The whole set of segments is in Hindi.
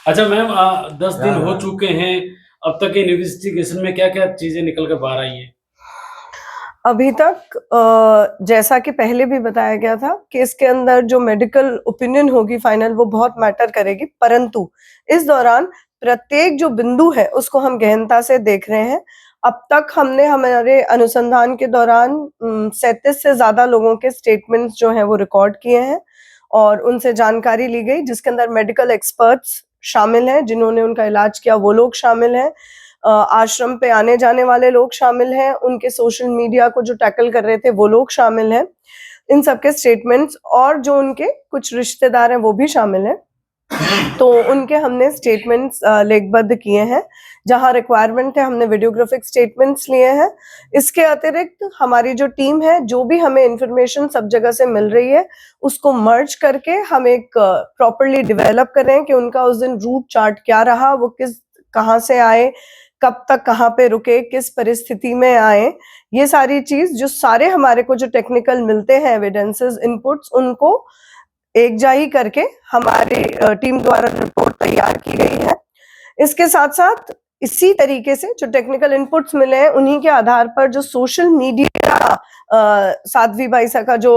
अच्छा मैम, 10 दिन हो हाँ, चुके हैं, अब तक इन्वेस्टिगेशन में क्या-क्या चीज़ें निकल कर बाहर आई हैं? अभी तक जैसा कि पहले भी बताया गया था कि इसके अंदर जो मेडिकल ओपिनियन होगी फाइनल वो बहुत मैटर करेगी, परंतु इस दौरान प्रत्येक जो बिंदु है उसको हम गहनता से देख रहे हैं। अब तक हमने हमारे अनुसंधान के दौरान 37 से ज़्यादा लोगों के स्टेटमेंट्स जो हैं वो रिकॉर्ड किए हैं और उनसे जानकारी ली गई, जिसके अंदर मेडिकल एक्सपर्ट्स शामिल हैं, जिन्होंने उनका इलाज किया वो लोग शामिल हैं। आश्रम पे आने जाने वाले लोग शामिल हैं, उनके सोशल मीडिया को जो टैकल कर रहे थे वो लोग शामिल हैं। इन सबके स्टेटमेंट्स और जो उनके कुछ रिश्तेदार हैं वो भी शामिल हैं। तो उनके हमने स्टेटमेंट्स लेखबद्ध किए हैं। जहाँ रिक्वायरमेंट है हमने वीडियोग्राफिक स्टेटमेंट्स लिए हैं। इसके अतिरिक्त हमारी जो टीम है, जो भी हमें इन्फॉर्मेशन सब जगह से मिल रही है, उसको मर्ज करके हम एक प्रॉपर्ली डेवलप कर रहे हैं कि उनका उस दिन रूट चार्ट क्या रहा, वो कहाँ से आए, कब तक कहाँ पे रुके, किस परिस्थिति में आए। ये सारी चीज़ जो सारे हमारे को जो टेक्निकल मिलते हैं एविडेंसेस, इनपुट्स, उनको एकजाही करके हमारी टीम द्वारा रिपोर्ट तैयार की गई है। इसके साथ-साथ इसी तरीके से जो टेक्निकल इनपुट्स मिले हैं, उन्हीं के आधार पर जो सोशल मीडिया साध्वी बाईसा का जो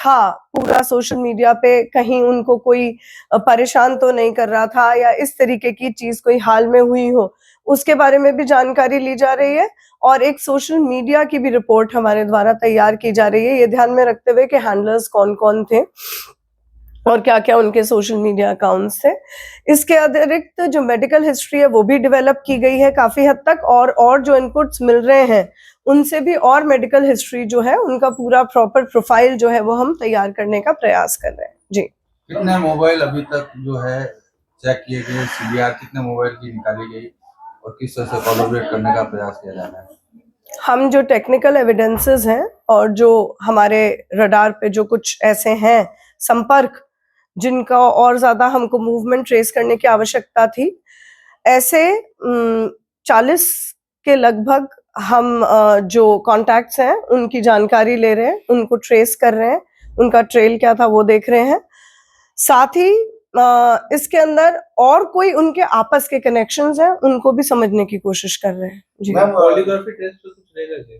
था, पूरा सोशल मीडिया पे कहीं उनको कोई परेशान तो नहीं कर रहा था या इस तरीके की चीज़ कोई हाल में हुई हो, उसके बारे में भी जानकारी ली जा रही है और एक सोशल मीडिया की भी रिपोर्ट हमारे द्वारा तैयार की जा रही है, ये ध्यान में रखते हुए कि हैंडलर्स कौन-कौन थे और क्या-क्या उनके सोशल मीडिया अकाउंट्स थे। इसके अतिरिक्त जो मेडिकल हिस्ट्री है वो भी डेवलप की गई है काफ़ी हद तक और जो इनपुट्स मिल रहे हैं, उनसे भी और मेडिकल हिस्ट्री जो है, उनका पूरा प्रॉपर प्रोफाइल जो है वो हम तैयार करने का प्रयास कर रहे हैं। जी। कितने मोबाइल अभी तक जो है चेक किए गए, सीडीआर कितने मोबाइल की निकाली गई और किस तरह से कोलैबोरेट करने का प्रयास किया जा रहा है? हम जो टेक्निकल एविडेंसेस हैं और जो हमारे रडार पे जो कुछ ऐसे हैं संपर्क, जिनका और ज़्यादा हमको मूवमेंट ट्रेस करने की आवश्यकता थी, ऐसे 40 के लगभग हम जो कॉन्टैक्ट्स हैं, उनकी जानकारी ले रहे हैं, उनको ट्रेस कर रहे हैं, उनका ट्रेल क्या था वो देख रहे हैं। साथ ही इसके अंदर और कोई उनके आपस के कनेक्शंस हैं, उनको भी समझने की कोशिश कर रहे हैं। जी। मैम पॉलीग्राफी टेस्ट तो कुछ रहेगा क्या?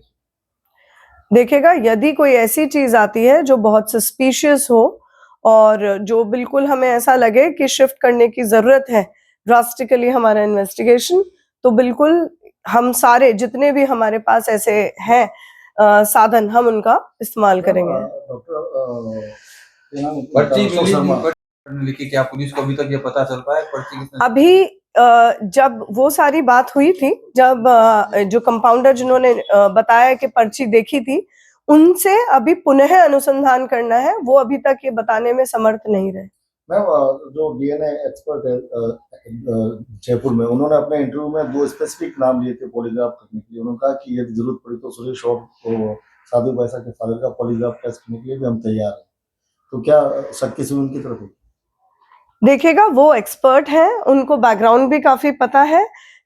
देखिएगा, यदि कोई ऐसी चीज़ आती है जो बहुत सस्पिशियस हो और जो बिल्कुल हमें ऐसा लगे कि शिफ्ट करने की ज़रूरत है ड्रास्टिकली हमारा इन्वेस्टिगेशन, तो बिल्कुल हम सारे जितने भी हमारे पास ऐसे हैं साधन, हम उनका इस्तेमाल करेंगे। पर्ची लिखी, क्या पुलिस को अभी तक ये पता चल पाया पर्ची किसने? अभी जब वो सारी बात हुई थी, जब जो कंपाउंडर जिन्होंने बताया कि पर्ची देखी थी, उनसे अभी पुनः अनुसंधान करना है, वो अभी तक ये बताने में समर्थ नहीं रहे। मैम, जो डीएनए एक्सपर्ट है जयपुर में, उन्होंने अपने इंटरव्यू में 2 स्पेसिफिक नाम लिए थे पॉलीग्राफ करने के लिए। उन्होंने कहा कि यदि जरूरत पड़ी तो सुरेश और साधु बाईसा के फादर का पॉलीग्राफ टेस्ट करने के लिए भी हम तैयार हैं। तो क्या शक किसी उनकी तरफ है? देखिएगा, वो एक्सपर्ट हैं, उनको बैकग्राउंड भी काफ़ी पता है,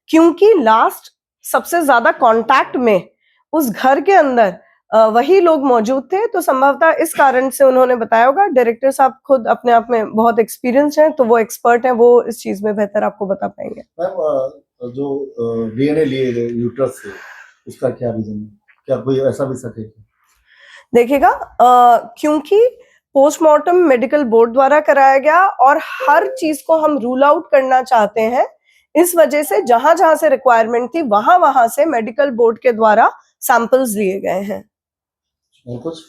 क्योंकि लास्ट सबसे ज़्यादा कॉन्टैक्ट में उस घर के अंदर वही लोग मौजूद थे, तो संभवतः इस कारण से उन्होंने बताया होगा। डायरेक्टर साहब खुद अपने आप में बहुत एक्सपीरियंस्ड हैं, तो वो एक्सपर्ट हैं, वो इस चीज़ में बेहतर आपको बता पाएँगे। मैम, जो डीएनए लिए गए यूट्रस से, उसका क्या रीजन है? क्या कोई ऐसा भी शक है क्या? देखिएगा, क्योंकि पोस्टमार्टम मेडिकल बोर्ड द्वारा कराया गया और हर चीज़ को हम रूल आउट करना चाहते हैं, इस वजह से जहाँ-जहाँ से रिक्वायरमेंट थी, वहाँ-वहाँ से मेडिकल बोर्ड के द्वारा सैंपल्स लिए गए हैं। और कुछ?